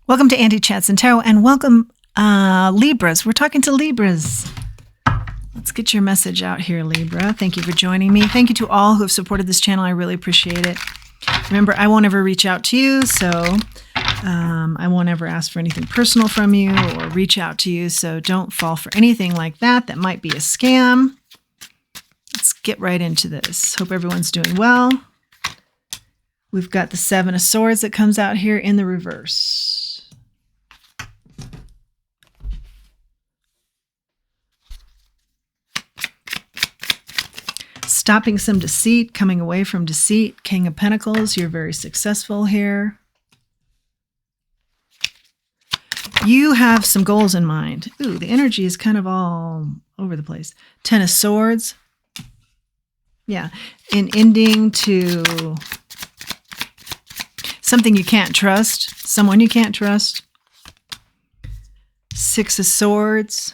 Welcome to Andy Chats and Tarot, and welcome Libras. We're talking to Libras. Let's get your message out here, Libra. Thank you for joining me. Thank you to all who have supported this channel. I really appreciate it. Remember, I won't ever reach out to you, so I won't ever ask for anything personal from you or reach out to you, so don't fall for anything like that. That might be a scam. Let's get right into this. Hope everyone's doing well. We've got the Seven of Swords that comes out here in the reverse. Stopping some deceit, coming away from deceit. King of Pentacles, you're very successful here. You have some goals in mind. Ooh, the energy is kind of all over the place. Ten of Swords. Yeah, an ending to something you can't trust, someone you can't trust. Six of Swords.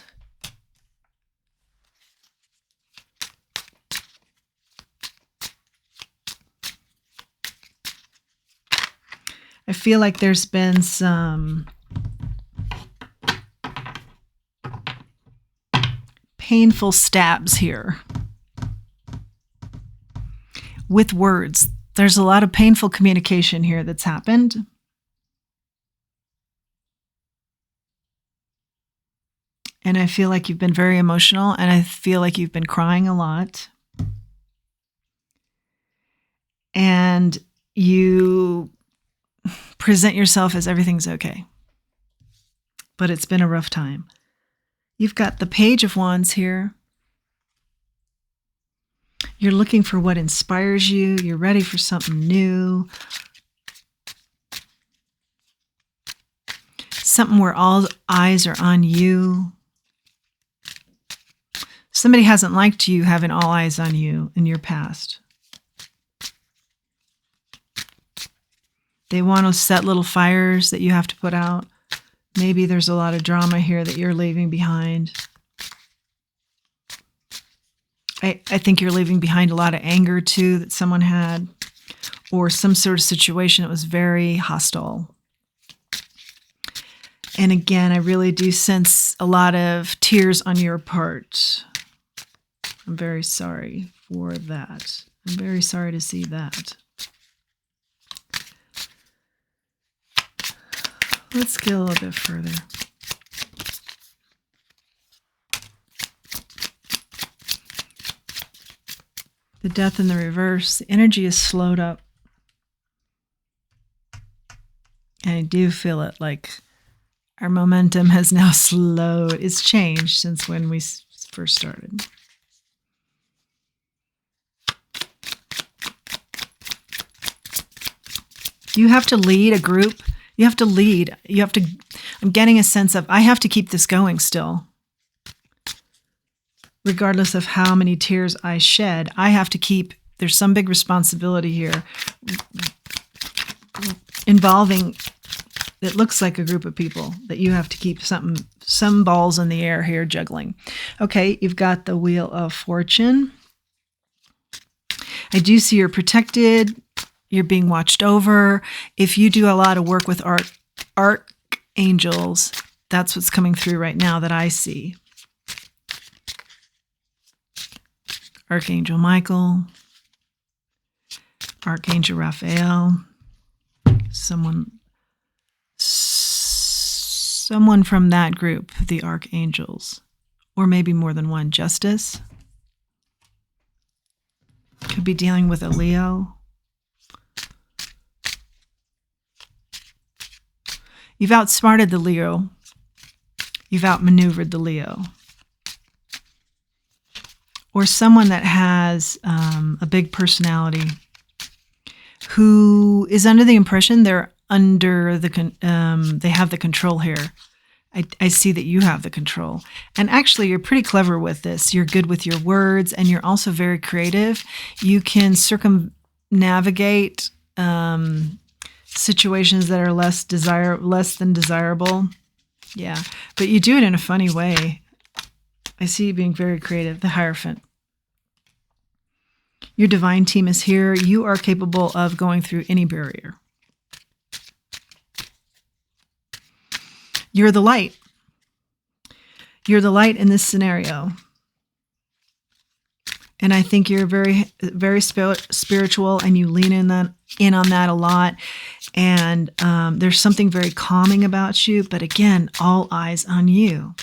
I feel like there's been some painful stabs here with words. There's a lot of painful communication here that's happened. And I feel like you've been very emotional, and I feel like you've been crying a lot. And you present yourself as everything's okay. But it's been a rough time. You've got the Page of Wands here. You're looking for what inspires you. You're ready for something new. Something where all eyes are on you. Somebody hasn't liked you having all eyes on you in your past. They want to set little fires that you have to put out. Maybe there's a lot of drama here that you're leaving behind. I think you're leaving behind a lot of anger too that someone had, or some sort of situation that was very hostile. And again, I really do sense a lot of tears on your part. I'm very sorry for that. I'm very sorry to see that. Let's get a little bit further. The Death in the reverse. The energy is slowed up. And I do feel it, like our momentum has now slowed. It's changed since when we first started. You have to lead a group. You have to lead. You have to, I'm getting a sense of, I have to keep this going still. Regardless of how many tears I shed, I have to keep, there's some big responsibility here involving, it looks like a group of people that you have to keep some balls in the air here juggling. Okay, you've got the Wheel of Fortune. I do see you're protected. You're being watched over. If you do a lot of work with archangels, that's what's coming through right now that I see. Archangel Michael, Archangel Raphael, someone from that group, the archangels, or maybe more than one. Justice. Could be dealing with a Leo. You've outsmarted the Leo. You've outmaneuvered the Leo. Or someone that has a big personality who is under the impression they're under the, they have the control here. I see that you have the control. And actually, you're pretty clever with this. You're good with your words, and you're also very creative. You can circumnavigate situations that are less than desirable. Yeah, but you do it in a funny way. I see you being very creative. The Hierophant. Your divine team is here. You are capable of going through any barrier. You're the light. You're the light in this scenario. And I think you're very, very spiritual, and you lean in on that a lot. And there's something very calming about you. But again, all eyes on you.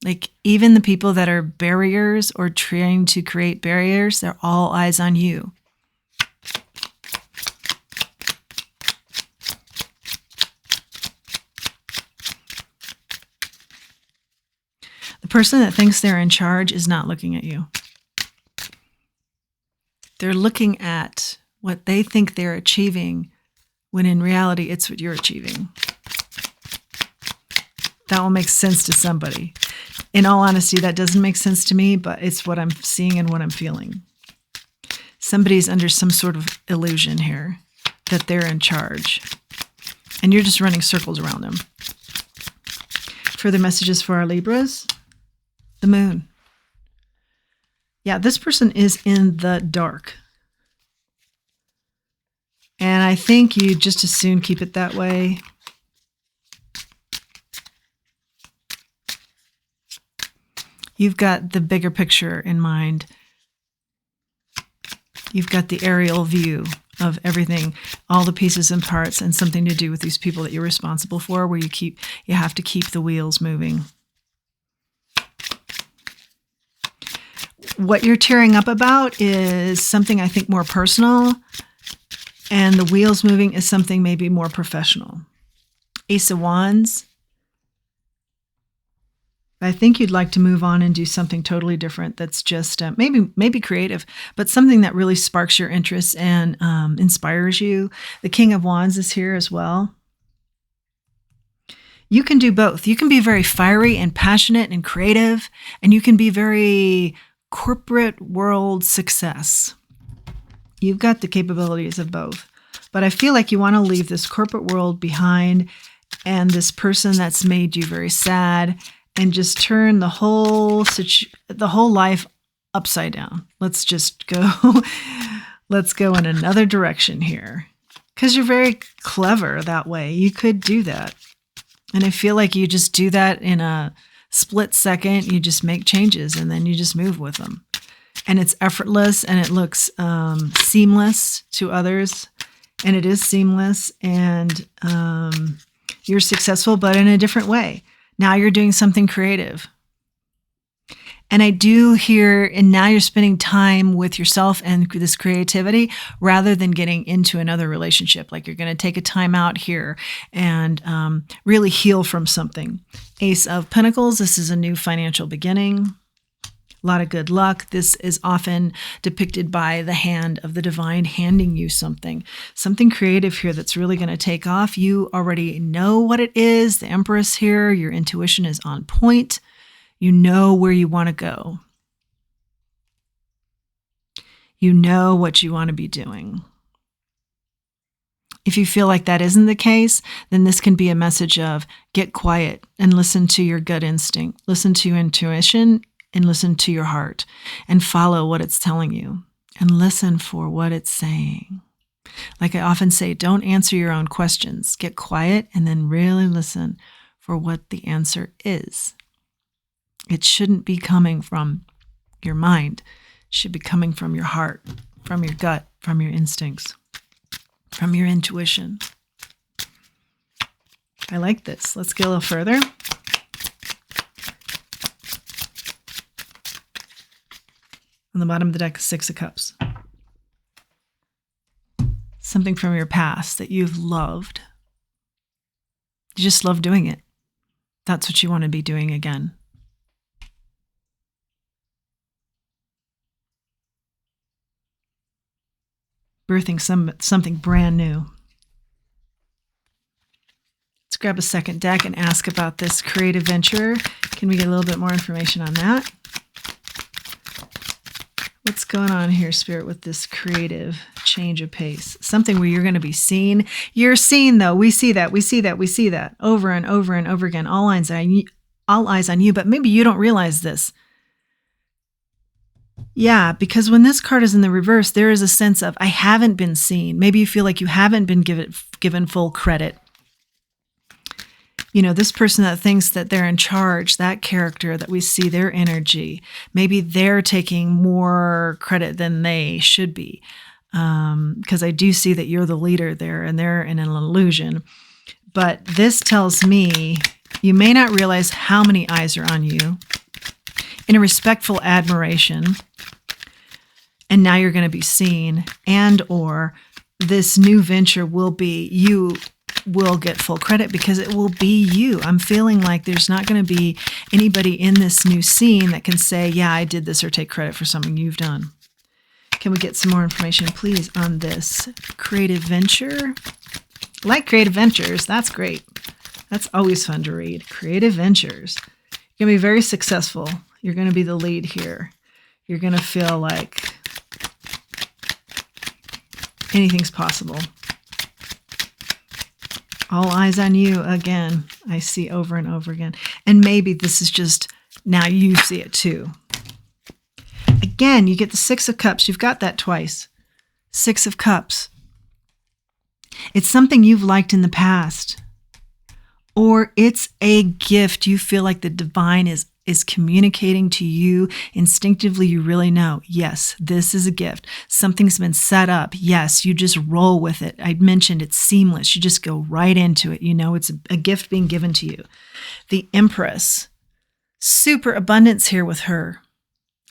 Like even the people that are barriers or trying to create barriers, they're all eyes on you. The person that thinks they're in charge is not looking at you. They're looking at what they think they're achieving, when in reality, it's what you're achieving. That will make sense to somebody. In all honesty, that doesn't make sense to me, but it's what I'm seeing and what I'm feeling. Somebody's under some sort of illusion here that they're in charge, and you're just running circles around them. Further messages for our Libras. The moon. Yeah, this person is in the dark. And I think you just as soon keep it that way. You've got the bigger picture in mind. You've got the aerial view of everything, all the pieces and parts, and something to do with these people that you're responsible for, where you have to keep the wheels moving. What you're tearing up about is something I think more personal, and the wheels moving is something maybe more professional. Ace of Wands. I think you'd like to move on and do something totally different that's just maybe creative, but something that really sparks your interest and inspires you. The King of Wands is here as well. You can do both. You can be very fiery and passionate and creative, and you can be very corporate world success. You've got the capabilities of both. But I feel like you want to leave this corporate world behind and this person that's made you very sad, and just turn the whole life upside down. Let's go in another direction here. Because you're very clever that way. You could do that. And I feel like you just do that in a split second. You just make changes and then you just move with them. And it's effortless, and it looks seamless to others. And it is seamless, and you're successful, but in a different way. Now you're doing something creative. And I do hear, and now you're spending time with yourself and this creativity rather than getting into another relationship. Like you're going to take a time out here and really heal from something. Ace of Pentacles, this is a new financial beginning. A lot of good luck. This is often depicted by the hand of the divine handing you something creative here that's really going to take off. You already know what it is. The Empress here, your intuition is on point. You know where you want to go. You know what you want to be doing. If you feel like that isn't the case, then this can be a message of get quiet and listen to your gut instinct. Listen to your intuition and listen to your heart and follow what it's telling you and listen for what it's saying. Like I often say, don't answer your own questions. Get quiet and then really listen for what the answer is. It shouldn't be coming from your mind. It should be coming from your heart, from your gut, from your instincts, from your intuition. I like this. Let's get a little further. On the bottom of the deck, Six of Cups. Something from your past that you've loved. You just love doing it. That's what you want to be doing again. Birthing something brand new. Let's grab a second deck and ask about this creative venture. Can we get a little bit more information on that? What's going on here, Spirit, with this creative change of pace? Something where you're going to be seen. You're seen, though. We see that. We see that. We see that over and over and over again. All eyes on you, but maybe you don't realize this. Yeah, because when this card is in the reverse, there is a sense of, I haven't been seen. Maybe you feel like you haven't been given full credit. this person that thinks that they're in charge, that character that we see, their energy, maybe they're taking more credit than they should be. Because I do see that you're the leader there and they're in an illusion. But this tells me you may not realize how many eyes are on you in a respectful admiration. And now you're going to be seen, and or this new venture will be, you will get full credit because it will be you. I'm feeling like there's not going to be anybody in this new scene that can say, yeah, I did this, or take credit for something you've done. Can we get some more information, please, on this creative venture? Like creative ventures, that's great. That's always fun to read. Creative ventures. You're going to be very successful. You're going to be the lead here. You're going to feel like anything's possible. All eyes on you again. I see over and over again. And maybe this is just now you see it too. Again, you get the Six of Cups. You've got that twice. Six of Cups. It's something you've liked in the past. Or it's a gift you feel like the divine is communicating to you instinctively. You really know, yes, this is a gift. Something's been set up. Yes, you just roll with it. I mentioned it's seamless. You just go right into it. It's a gift being given to you. The Empress, super abundance here with her.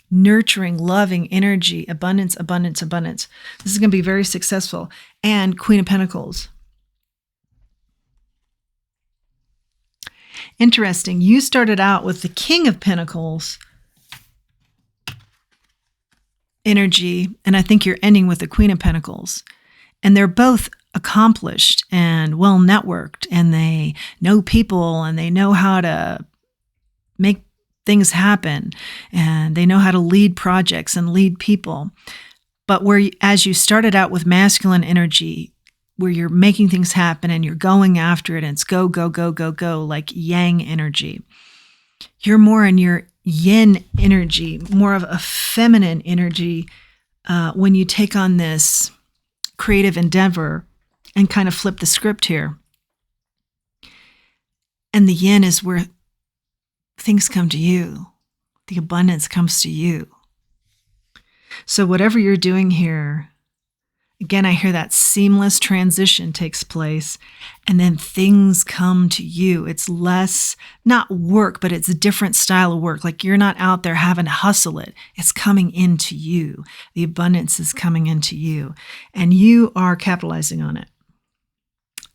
Nurturing, loving energy, abundance, abundance, abundance. This is going to be very successful. And Queen of Pentacles. Interesting. You started out with the King of Pentacles energy, and I think you're ending with the Queen of Pentacles. And they're both accomplished and well networked, and they know people, and they know how to make things happen, and they know how to lead projects and lead people. But as you started out with masculine energy, where you're making things happen and you're going after it, and it's go, go, go, go, go, like yang energy. You're more in your yin energy, more of a feminine energy when you take on this creative endeavor and kind of flip the script here. And the yin is where things come to you. The abundance comes to you. So whatever you're doing here, again, I hear that seamless transition takes place, and then things come to you. It's less, not work, but it's a different style of work. Like you're not out there having to hustle it. It's coming into you. The abundance is coming into you, and you are capitalizing on it.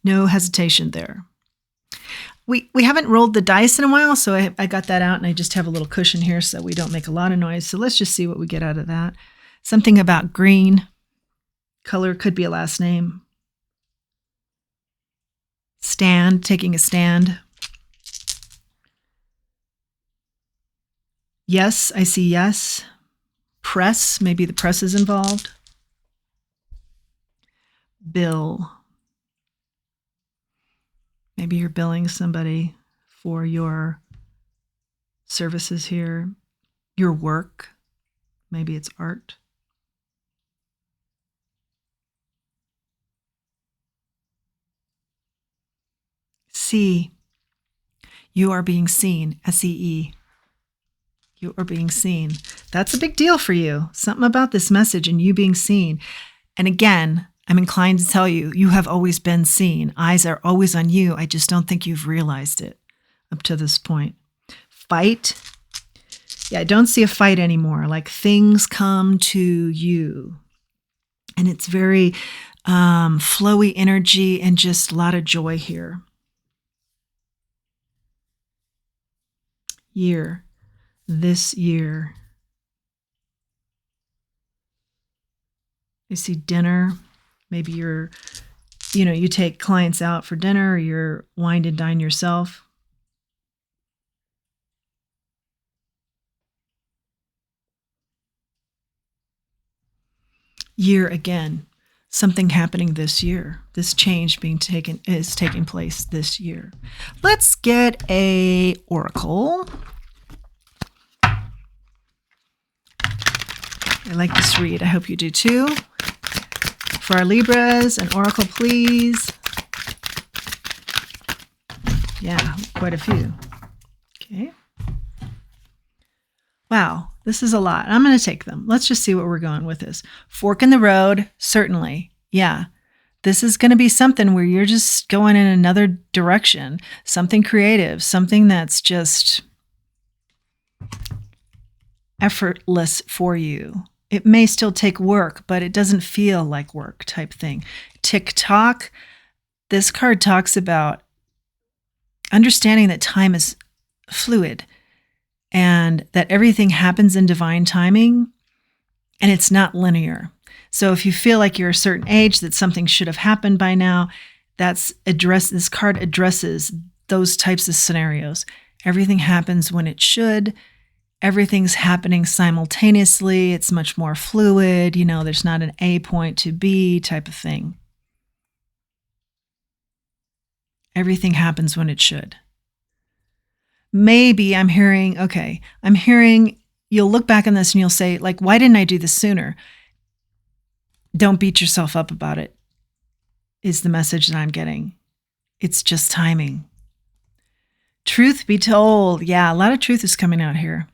No hesitation there. We haven't rolled the dice in a while, so I got that out, and I just have a little cushion here so we don't make a lot of noise. So let's just see what we get out of that. Something about green. Color could be a last name. Stand, taking a stand. Yes, I see yes. Press, maybe the press is involved. Bill. Maybe you're billing somebody for your services here. Your work. Maybe it's art. See, you are being seen, S-E-E. You are being seen. That's a big deal for you. Something about this message and you being seen. And again, I'm inclined to tell you, you have always been seen. Eyes are always on you. I just don't think you've realized it up to this point. Fight. Yeah, I don't see a fight anymore. Like things come to you. And it's very flowy energy and just a lot of joy here. Year. This year. I see dinner. Maybe you take clients out for dinner, or you're wine and dine yourself. Year again. Something happening this year. This change is taking place this year. Let's get a oracle. I like this read. I hope you do too. For our Libras, an oracle, please. Yeah, quite a few. Okay. Wow, this is a lot. I'm going to take them. Let's just see what we're going with this. Fork in the road, certainly. Yeah. This is going to be something where you're just going in another direction, something creative, something that's just effortless for you. It may still take work, but it doesn't feel like work type thing. Tick-tock. This card talks about understanding that time is fluid and that everything happens in divine timing and it's not linear. So if you feel like you're a certain age, that something should have happened by now, this card addresses those types of scenarios. Everything happens when it should. Everything's happening simultaneously. It's much more fluid. There's not an A point to B type of thing. Everything happens when it should. Maybe I'm hearing you'll look back on this and you'll say, like, why didn't I do this sooner? Don't beat yourself up about it, is the message that I'm getting. It's just timing. Truth be told, yeah, a lot of truth is coming out here.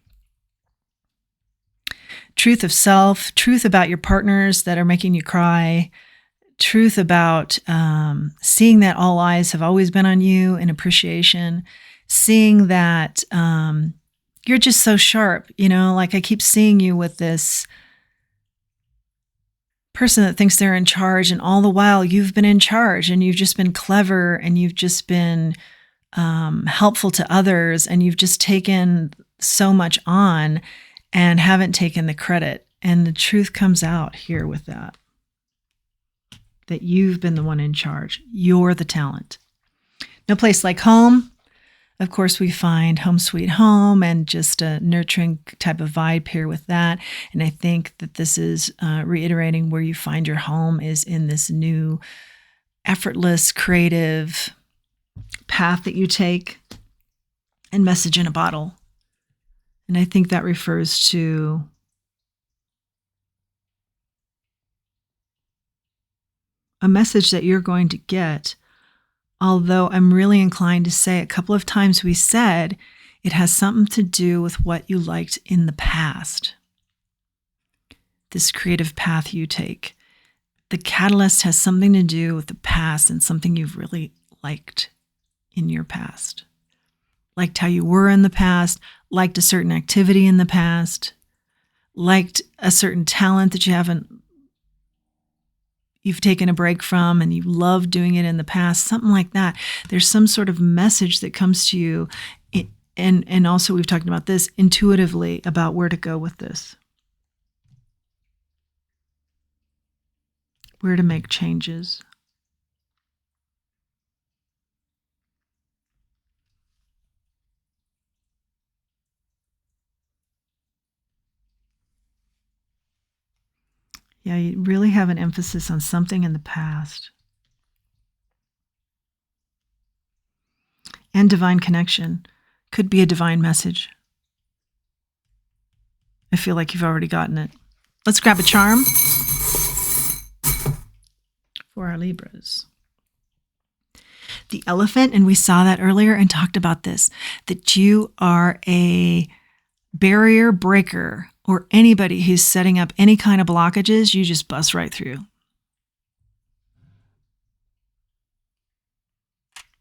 Truth of self, truth about your partners that are making you cry, truth about seeing that all eyes have always been on you in appreciation, seeing that you're just so sharp, like I keep seeing you with this person that thinks they're in charge, and all the while you've been in charge and you've just been clever and you've just been helpful to others and you've just taken so much on and haven't taken the credit. And the truth comes out here with that you've been the one in charge. You're the talent. No place like home. Of course, we find home sweet home and just a nurturing type of vibe here with that. And I think that this is reiterating where you find your home is in this new effortless, creative path that you take, and message in a bottle. And I think that refers to a message that you're going to get. Although I'm really inclined to say a couple of times we said it has something to do with what you liked in the past. This creative path you take. The catalyst has something to do with the past and something you've really liked in your past. Liked how you were in the past, liked a certain activity in the past, liked a certain talent that you've taken a break from and you love doing it in the past, something like that. There's some sort of message that comes to you. And also we've talked about this intuitively about where to go with this. Where to make changes. Yeah, you really have an emphasis on something in the past. And divine connection. Could be a divine message. I feel like you've already gotten it. Let's grab a charm for our Libras. The elephant, and we saw that earlier and talked about this, that you are a barrier breaker, or anybody who's setting up any kind of blockages, you just bust right through.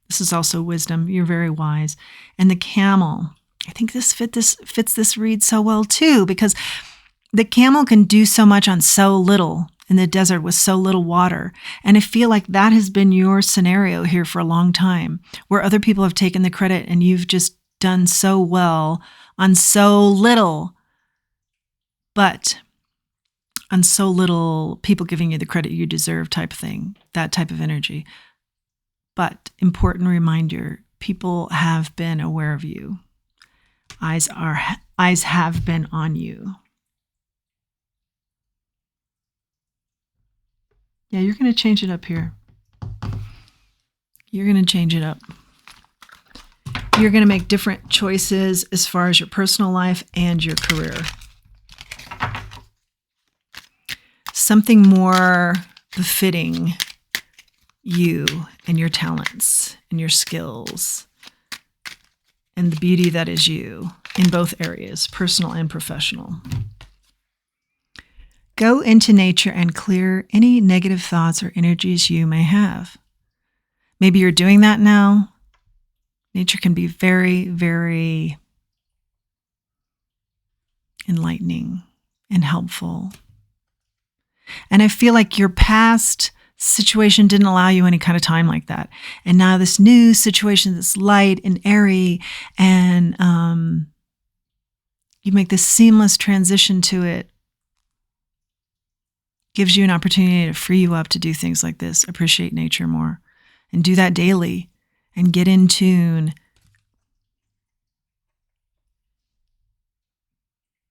This is also wisdom. You're very wise. And the camel, I think this fits this read so well too, because the camel can do so much on so little in the desert with so little water. And I feel like that has been your scenario here for a long time, where other people have taken the credit and you've just done so well on so little. But on so little, people giving you the credit you deserve type thing, that type of energy. But important reminder, people have been aware of you. Eyes have been on you. Yeah, you're going to change it up here. You're going to change it up. You're going to make different choices as far as your personal life and your career. Something more befitting you and your talents and your skills and the beauty that is you in both areas, personal and professional. Go into nature and clear any negative thoughts or energies you may have. Maybe you're doing that now. Nature can be very, very enlightening and helpful. And I feel like your past situation didn't allow you any kind of time like that. And now this new situation that's light and airy, and you make this seamless transition to it, gives you an opportunity to free you up to do things like this, appreciate nature more, and do that daily, and get in tune.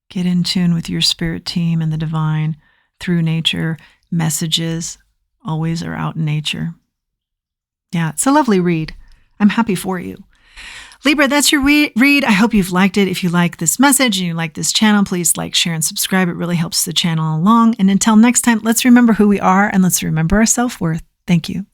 Get in tune with your spirit team and the divine through nature. Messages always are out in nature. Yeah, it's a lovely read. I'm happy for you. Libra, that's your read. I hope you've liked it. If you like this message and you like this channel, please like, share, and subscribe. It really helps the channel along. And until next time, let's remember who we are and let's remember our self-worth. Thank you.